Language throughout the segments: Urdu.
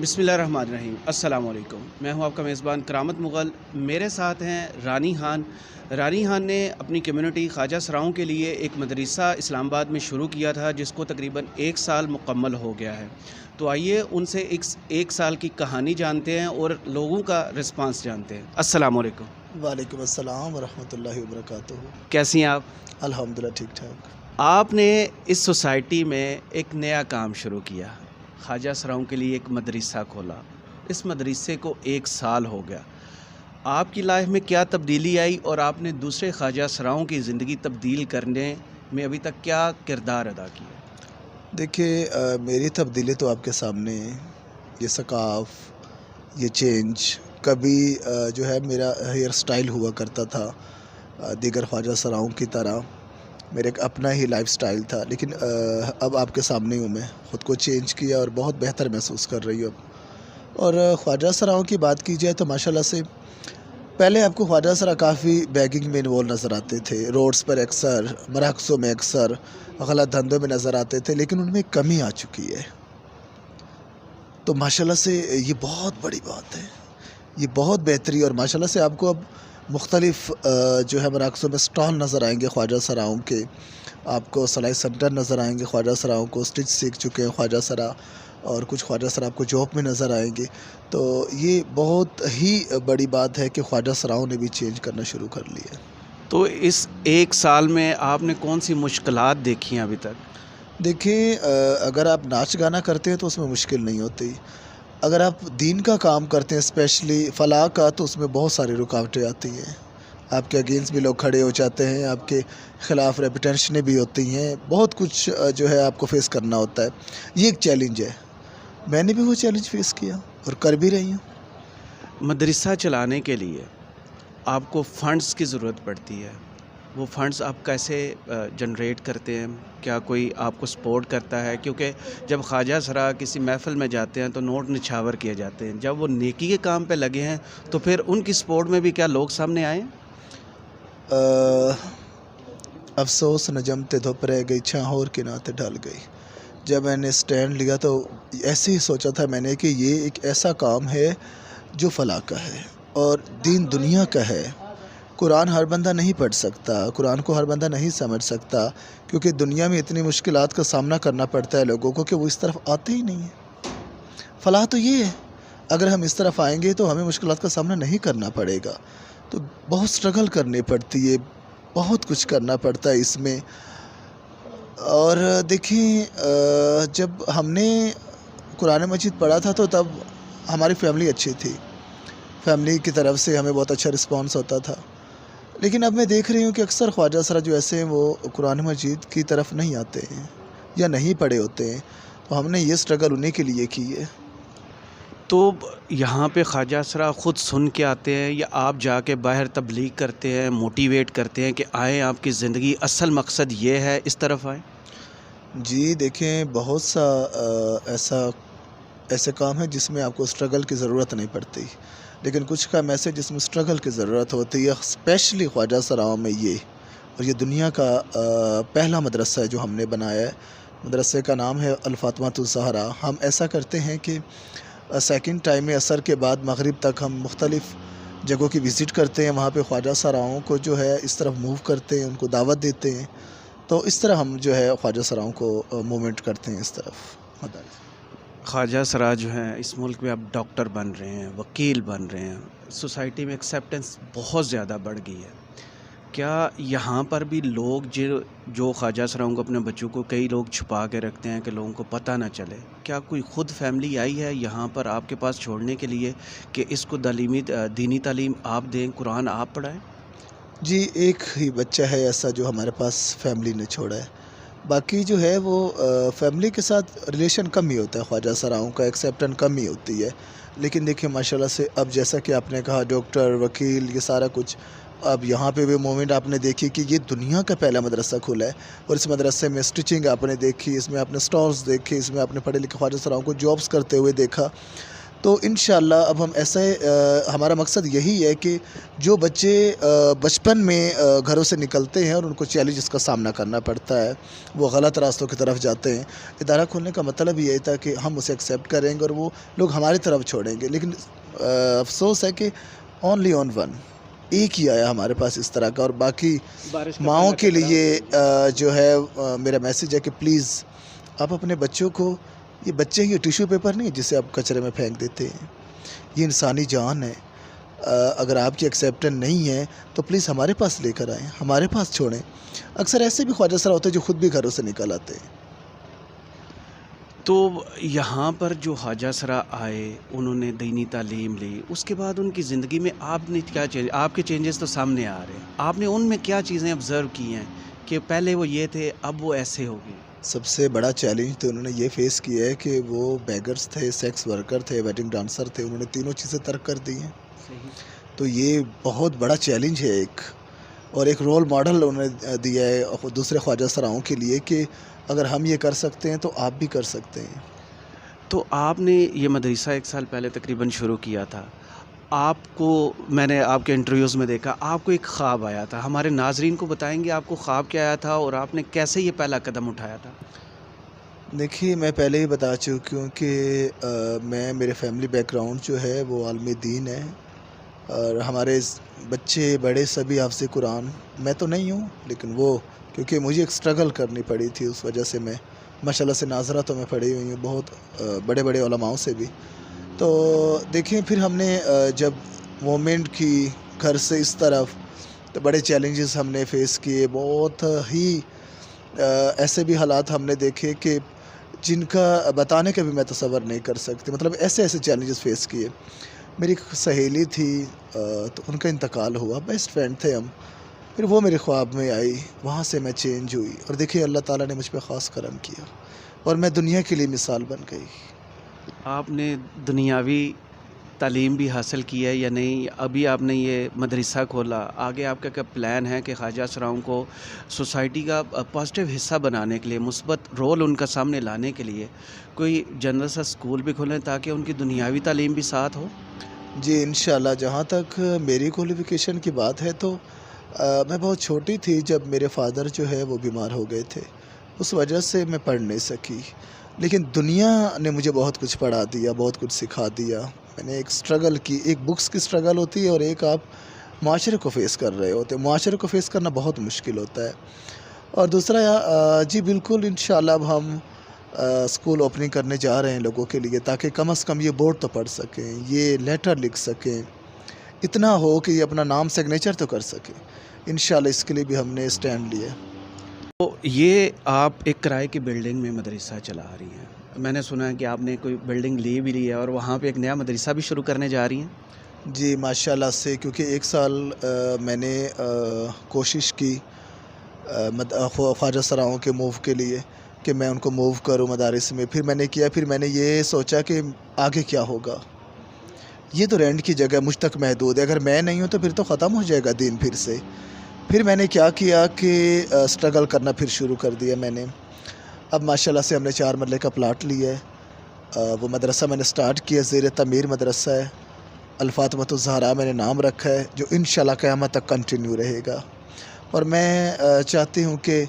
بسم اللہ الرحمن الرحیم۔ السلام علیکم، میں ہوں آپ کا میزبان کرامت مغل۔ میرے ساتھ ہیں رانی خان۔ رانی خان نے اپنی کمیونٹی خواجہ سراؤں کے لیے ایک مدرسہ اسلام آباد میں شروع کیا تھا جس کو تقریباً 1 سال مکمل ہو گیا ہے۔ تو آئیے ان سے ایک سال کی کہانی جانتے ہیں اور لوگوں کا رسپانس جانتے ہیں۔ السلام علیکم۔ وعلیکم السلام ورحمۃ اللہ وبرکاتہ۔ کیسی ہیں آپ؟ الحمدللہ ٹھیک ٹھاک۔ آپ نے اس سوسائٹی میں ایک نیا کام شروع کیا، خواجہ سراؤں کے لیے ایک مدرسہ کھولا۔ اس مدرسے کو 1 سال ہو گیا۔ آپ کی لائف میں کیا تبدیلی آئی اور آپ نے دوسرے خواجہ سراؤں کی زندگی تبدیل کرنے میں ابھی تک کیا کردار ادا کیا؟ دیکھیے میری تبدیلی تو آپ کے سامنے یہ ثقاف، یہ چینج، کبھی جو ہے میرا ہیئر سٹائل ہوا کرتا تھا دیگر خواجہ سراؤں کی طرح، میرا ایک اپنا ہی لائف سٹائل تھا، لیکن اب آپ کے سامنے ہوں میں خود کو چینج کیا اور بہت بہتر محسوس کر رہی ہوں اب۔ اور خواجہ سراؤں کی بات کی جائے تو ماشاءاللہ سے پہلے آپ کو خواجہ سرا کافی بیگنگ میں انوالو نظر آتے تھے، روڈز پر اکثر، مراکزوں میں اکثر، غلط دھندوں میں نظر آتے تھے، لیکن ان میں کمی آ چکی ہے۔ تو ماشاءاللہ سے یہ بہت بڑی بات ہے، یہ بہت بہتری، اور ماشاءاللہ سے آپ کو اب مختلف جو ہے مراکزوں میں سٹال نظر آئیں گے خواجہ سراؤں کے، آپ کو سلائی سینٹر نظر آئیں گے خواجہ سراؤں کو، اسٹچ سیکھ چکے ہیں خواجہ سرا، اور کچھ خواجہ سرا آپ کو جاب میں نظر آئیں گے۔ تو یہ بہت ہی بڑی بات ہے کہ خواجہ سراؤں نے بھی چینج کرنا شروع کر لی ہے۔ تو اس 1 سال میں آپ نے کون سی مشکلات دیکھی ہیں ابھی تک؟ دیکھیں اگر آپ ناچ گانا کرتے ہیں تو اس میں مشکل نہیں ہوتی، اگر آپ دین کا کام کرتے ہیں اسپیشلی فلاح کا، تو اس میں بہت ساری رکاوٹیں آتی ہیں، آپ کے اگینسٹ بھی لوگ کھڑے ہو جاتے ہیں، آپ کے خلاف ریپیٹیشنیں بھی ہوتی ہیں، بہت کچھ جو ہے آپ کو فیس کرنا ہوتا ہے۔ یہ ایک چیلنج ہے، میں نے بھی وہ چیلنج فیس کیا اور کر بھی رہی ہوں۔ مدرسہ چلانے کے لیے آپ کو فنڈز کی ضرورت پڑتی ہے، وہ فنڈز آپ کیسے جنریٹ کرتے ہیں؟ کیا کوئی آپ کو سپورٹ کرتا ہے؟ کیونکہ جب خواجہ سرا کسی محفل میں جاتے ہیں تو نوٹ نچھاور کیے جاتے ہیں، جب وہ نیکی کے کام پہ لگے ہیں تو پھر ان کی سپورٹ میں بھی کیا لوگ سامنے آئے ہیں؟ افسوس نجمتے دھپ رہ گئی، چھاں ہور کے ناتے ڈھل گئی۔ جب میں نے سٹینڈ لیا تو ایسے ہی سوچا تھا میں نے کہ یہ ایک ایسا کام ہے جو فلاح کا ہے اور دین دنیا کا ہے۔ قرآن ہر بندہ نہیں پڑھ سکتا، قرآن کو ہر بندہ نہیں سمجھ سکتا، کیونکہ دنیا میں اتنی مشکلات کا سامنا کرنا پڑتا ہے لوگوں کو کہ وہ اس طرف آتے ہی نہیں ہیں۔ فلاح تو یہ ہے، اگر ہم اس طرف آئیں گے تو ہمیں مشکلات کا سامنا نہیں کرنا پڑے گا۔ تو بہت سٹرگل کرنی پڑتی ہے، بہت کچھ کرنا پڑتا ہے اس میں۔ اور دیکھیں جب ہم نے قرآن مجید پڑھا تھا تو تب ہماری فیملی اچھی تھی، فیملی کی طرف سے ہمیں بہت اچھا رسپانس ہوتا تھا، لیکن اب میں دیکھ رہی ہوں کہ اکثر خواجہ سرا جو ایسے ہیں وہ قرآن مجید کی طرف نہیں آتے ہیں یا نہیں پڑھے ہوتے ہیں، تو ہم نے یہ سٹرگل انہیں کے لیے کی ہے۔ تو یہاں پہ خواجہ سرا خود سن کے آتے ہیں یا آپ جا کے باہر تبلیغ کرتے ہیں، موٹیویٹ کرتے ہیں کہ آئیں، آپ کی زندگی اصل مقصد یہ ہے، اس طرف آئیں؟ جی دیکھیں بہت سا ایسے کام ہے جس میں آپ کو سٹرگل کی ضرورت نہیں پڑتی، لیکن کچھ کام ایسے جس میں سٹرگل کی ضرورت ہوتی ہے، اسپیشلی خواجہ سراؤں میں یہ، اور یہ دنیا کا پہلا مدرسہ ہے جو ہم نے بنایا ہے۔ مدرسے کا نام ہے الفاطمۃ الزہرا۔ ہم ایسا کرتے ہیں کہ سیکنڈ ٹائم میں عصر کے بعد مغرب تک ہم مختلف جگہوں کی وزٹ کرتے ہیں، وہاں پہ خواجہ سراؤں کو جو ہے اس طرف موو کرتے ہیں، ان کو دعوت دیتے ہیں، تو اس طرح ہم جو ہے خواجہ سراؤں کو موومنٹ کرتے ہیں اس طرف۔ خواجہ سرا جو ہیں اس ملک میں اب ڈاکٹر بن رہے ہیں، وکیل بن رہے ہیں، سوسائٹی میں ایکسیپٹنس بہت زیادہ بڑھ گئی ہے۔ کیا یہاں پر بھی لوگ جو خواجہ سراؤں کو اپنے بچوں کو کئی لوگ چھپا کے رکھتے ہیں کہ لوگوں کو پتہ نہ چلے، کیا کوئی خود فیملی آئی ہے یہاں پر آپ کے پاس چھوڑنے کے لیے کہ اس کو دینی تعلیم آپ دیں، قرآن آپ پڑھائیں؟ جی ایک ہی بچہ ہے ایسا جو ہمارے پاس فیملی نے چھوڑا ہے، باقی جو ہے وہ فیملی کے ساتھ ریلیشن کم ہی ہوتا ہے، خواجہ سراؤں کا ایکسیپٹن کم ہی ہوتی ہے، لیکن دیکھیں ماشاءاللہ سے اب جیسا کہ آپ نے کہا ڈاکٹر، وکیل، یہ سارا کچھ، اب یہاں پہ بھی موومنٹ آپ نے دیکھی کہ یہ دنیا کا پہلا مدرسہ کھلا ہے، اور اس مدرسے میں سٹچنگ آپ نے دیکھی، اس میں آپ نے سٹالز دیکھے، اس میں آپ نے پڑھے لکھے خواجہ سراؤں کو جابز کرتے ہوئے دیکھا۔ تو انشاءاللہ اب ہم ایسے ہمارا مقصد یہی ہے کہ جو بچے بچپن میں گھروں سے نکلتے ہیں اور ان کو چیلنجز کا سامنا کرنا پڑتا ہے، وہ غلط راستوں کی طرف جاتے ہیں، ادارہ کھولنے کا مطلب یہ تھا کہ ہم اسے ایکسیپٹ کریں گے اور وہ لوگ ہماری طرف چھوڑیں گے. لیکن افسوس ہے کہ اونلی آن ون، ایک ہی آیا ہمارے پاس اس طرح کا. اور باقی بارش کا ماؤں پہلا کے قطرہ. لیے جو ہے میرا میسیج ہے کہ پلیز آپ اپنے بچوں کو، یہ بچے یہ ٹیشو پیپر نہیں ہے جسے آپ کچرے میں پھینک دیتے ہیں، یہ انسانی جان ہے. اگر آپ کی ایکسیپٹنس نہیں ہے تو پلیز ہمارے پاس لے کر آئیں، ہمارے پاس چھوڑیں. اکثر ایسے بھی خواجہ سرا ہوتے ہیں جو خود بھی گھروں سے نکل آتے ہیں. تو یہاں پر جو خواجہ سرا آئے، انہوں نے دینی تعلیم لی، اس کے بعد ان کی زندگی میں آپ نے کیا چینج، آپ کے چینجز تو سامنے آ رہے ہیں، آپ نے ان میں کیا چیزیں آبزرو کی ہیں کہ پہلے وہ یہ تھے اب وہ ایسے ہو گئے؟ سب سے بڑا چیلنج تو انہوں نے یہ فیس کیا ہے کہ وہ بیگرز تھے، سیکس ورکر تھے، ویڈنگ ڈانسر تھے، انہوں نے تینوں چیزیں ترک کر دی ہیں. صحیح. تو یہ بہت بڑا چیلنج ہے ایک، اور ایک رول ماڈل انہوں نے دیا ہے دوسرے خواجہ سراؤں کے لیے کہ اگر ہم یہ کر سکتے ہیں تو آپ بھی کر سکتے ہیں. تو آپ نے یہ مدرسہ 1 سال پہلے تقریباً شروع کیا تھا، آپ کو میں نے آپ کے انٹرویوز میں دیکھا، آپ کو ایک خواب آیا تھا، ہمارے ناظرین کو بتائیں گے آپ کو خواب کیا آیا تھا اور آپ نے کیسے یہ پہلا قدم اٹھایا تھا؟ دیکھیے میں پہلے ہی بتا چکا ہوں کہ میرے فیملی بیک گراؤنڈ جو ہے وہ عالم دین ہے، اور ہمارے بچے بڑے سبھی حافظ قرآن. میں تو نہیں ہوں، لیکن وہ کیونکہ مجھے ایک اسٹرگل کرنی پڑی تھی، اس وجہ سے میں ماشاء اللہ سے ناظرہ تو میں پڑھی ہوئی ہوں بہت بڑے بڑے علماؤں سے بھی. تو دیکھیں پھر ہم نے جب مومنٹ کی گھر سے اس طرف، تو بڑے چیلنجز ہم نے فیس کیے، بہت ہی ایسے بھی حالات ہم نے دیکھے کہ جن کا بتانے کا بھی میں تصور نہیں کر سکتی. مطلب ایسے چیلنجز فیس کیے. میری ایک سہیلی تھی، تو ان کا انتقال ہوا، بیسٹ فرینڈ تھے ہم. پھر وہ میرے خواب میں آئی، وہاں سے میں چینج ہوئی، اور دیکھیے اللہ تعالیٰ نے مجھ پہ خاص کرم کیا اور میں دنیا کے لیے مثال بن گئی. آپ نے دنیاوی تعلیم بھی حاصل کی ہے یا نہیں؟ ابھی آپ نے یہ مدرسہ کھولا، آگے آپ کا کیا پلان ہے کہ خواجہ سراؤں کو سوسائٹی کا پازیٹیو حصہ بنانے کے لیے، مثبت رول ان کا سامنے لانے کے لیے کوئی جنرل سا اسکول بھی کھولیں تاکہ ان کی دنیاوی تعلیم بھی ساتھ ہو؟ جی انشاءاللہ. جہاں تک میری کوالیفیکیشن کی بات ہے تو میں بہت چھوٹی تھی جب میرے فادر جو ہے وہ بیمار ہو گئے تھے، اس وجہ سے میں پڑھ نہیں سکی. لیکن دنیا نے مجھے بہت کچھ پڑھا دیا، بہت کچھ سکھا دیا. میں نے ایک سٹرگل کی، ایک بکس کی سٹرگل ہوتی ہے اور ایک آپ معاشرے کو فیس کر رہے ہوتے ہیں. معاشرے کو فیس کرنا بہت مشکل ہوتا ہے. اور دوسرا جی بالکل انشاءاللہ اب ہم اسکول اوپننگ کرنے جا رہے ہیں لوگوں کے لیے، تاکہ کم از کم یہ بورڈ تو پڑھ سکیں، یہ لیٹر لکھ سکیں، اتنا ہو کہ یہ اپنا نام سگنیچر تو کر سکیں. انشاءاللہ اس کے لیے بھی ہم نے اسٹینڈ لیا. تو یہ آپ ایک کرائے کی بلڈنگ میں مدرسہ چلا رہی ہیں، میں نے سنا ہے کہ آپ نے کوئی بلڈنگ لی بھی لی ہے اور وہاں پہ ایک نیا مدرسہ بھی شروع کرنے جا رہی ہیں؟ جی ماشاءاللہ سے، کیونکہ 1 سال میں نے کوشش کی خواجہ سراؤں کے موو کے لیے کہ میں ان کو موو کروں مدارس میں. پھر میں نے کیا، پھر میں نے یہ سوچا کہ آگے کیا ہوگا. یہ تو رینٹ کی جگہ مجھ تک محدود ہے، اگر میں نہیں ہوں تو پھر تو ختم ہو جائے گا دین پھر سے. پھر میں نے کیا کیا کہ اسٹرگل کرنا پھر شروع کر دیا میں نے. اب ماشاءاللہ سے ہم نے 4 مرلے کا پلاٹ لیا ہے. وہ مدرسہ میں نے سٹارٹ کیا، زیر تعمیر مدرسہ ہے، الفاطمۃ الزہرا میں نے نام رکھا ہے، جو انشاءاللہ قیامت تک کنٹینیو رہے گا. اور میں چاہتی ہوں کہ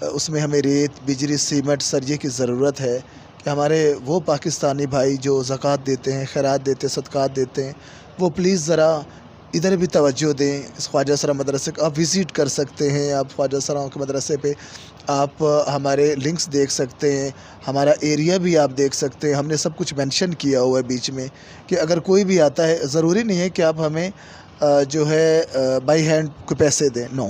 اس میں ہمیں ریت، بجلی، سیمنٹ، سریے کی ضرورت ہے کہ ہمارے وہ پاکستانی بھائی جو زکوٰۃ دیتے ہیں، خیرات دیتے ہیں، صدقات دیتے ہیں، وہ پلیز ذرا ادھر بھی توجہ دیں. اس خواجہ سرا مدرسے کو آپ وزٹ کر سکتے ہیں، آپ خواجہ سراؤں کے مدرسے پہ آپ ہمارے لنکس دیکھ سکتے ہیں، ہمارا ایریا بھی آپ دیکھ سکتے ہیں. ہم نے سب کچھ مینشن کیا ہوا ہے بیچ میں کہ اگر کوئی بھی آتا ہے، ضروری نہیں ہے کہ آپ ہمیں جو ہے بائی ہینڈ کو پیسے دیں، نو،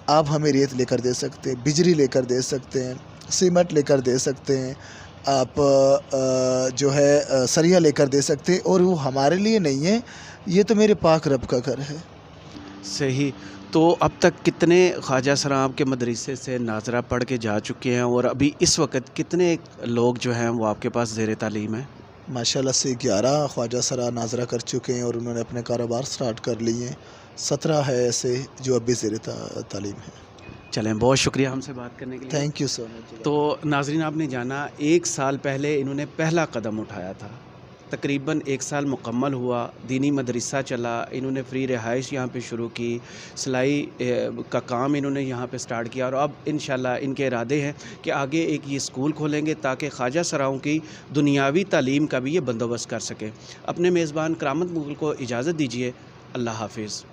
آپ ہمیں ریت لے کر دے سکتے ہیں، بجلی لے کر دے سکتے ہیں، سیمنٹ لے کر دے سکتے ہیں، آپ جو ہے سریا لے کر دے سکتے ہیں. اور وہ ہمارے لیے نہیں ہے، یہ تو میرے پاک رب کا گھر ہے. صحیح. تو اب تک کتنے خواجہ سرا آپ کے مدرسے سے ناظرہ پڑھ کے جا چکے ہیں اور ابھی اس وقت کتنے لوگ جو ہیں وہ آپ کے پاس زیر تعلیم ہیں؟ ماشاءاللہ سے 11 خواجہ سرا ناظرہ کر چکے ہیں اور انہوں نے اپنے کاروبار سٹارٹ کر لیے ہیں. 17 ہے ایسے جو اب بھی زیر تعلیم ہیں. چلیں، بہت شکریہ ہم سے بات کرنے کے لیے. تھینک یو سو مچ. تو ناظرین، آپ نے جانا 1 سال پہلے انہوں نے پہلا قدم اٹھایا تھا تقریباً 1 سال مکمل ہوا، دینی مدرسہ چلا، انہوں نے فری رہائش یہاں پہ شروع کی، سلائی کا کام انہوں نے یہاں پہ سٹارٹ کیا، اور اب انشاءاللہ ان کے ارادے ہیں کہ آگے ایک یہ اسکول کھولیں گے تاکہ خواجہ سراؤں کی دنیاوی تعلیم کا بھی یہ بندوبست کر سکے۔ اپنے میزبان کرامت مغل کو اجازت دیجیے، اللہ حافظ۔